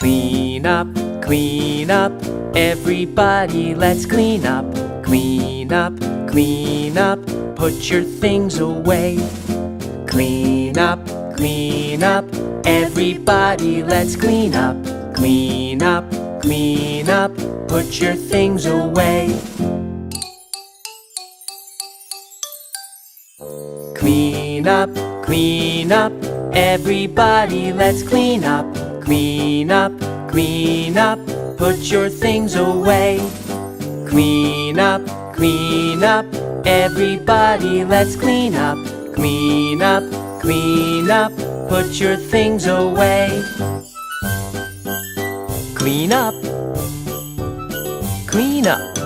Clean up, clean up, everybody let's clean up. Clean up, clean up, put your things away. Clean up, clean up, everybody let's clean up. Clean up, clean up, put your things away. Clean up, everybody let's clean up. Clean up, clean up, put your things away. Clean up, everybody let's clean up. Clean up, put your things away. Clean up, clean up,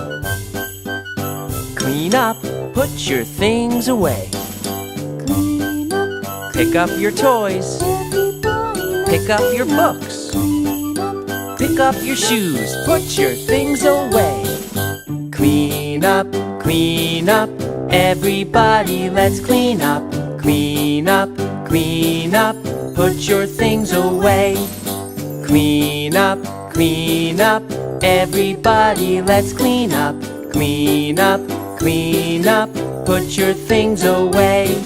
clean up, put your things away. Pick up your toys. Pick up your books. Pick up your shoes. Put your things away. Clean up, everybody let's clean up. Clean up, put your things away. Clean up, everybody let's clean up. Clean up, put your things away.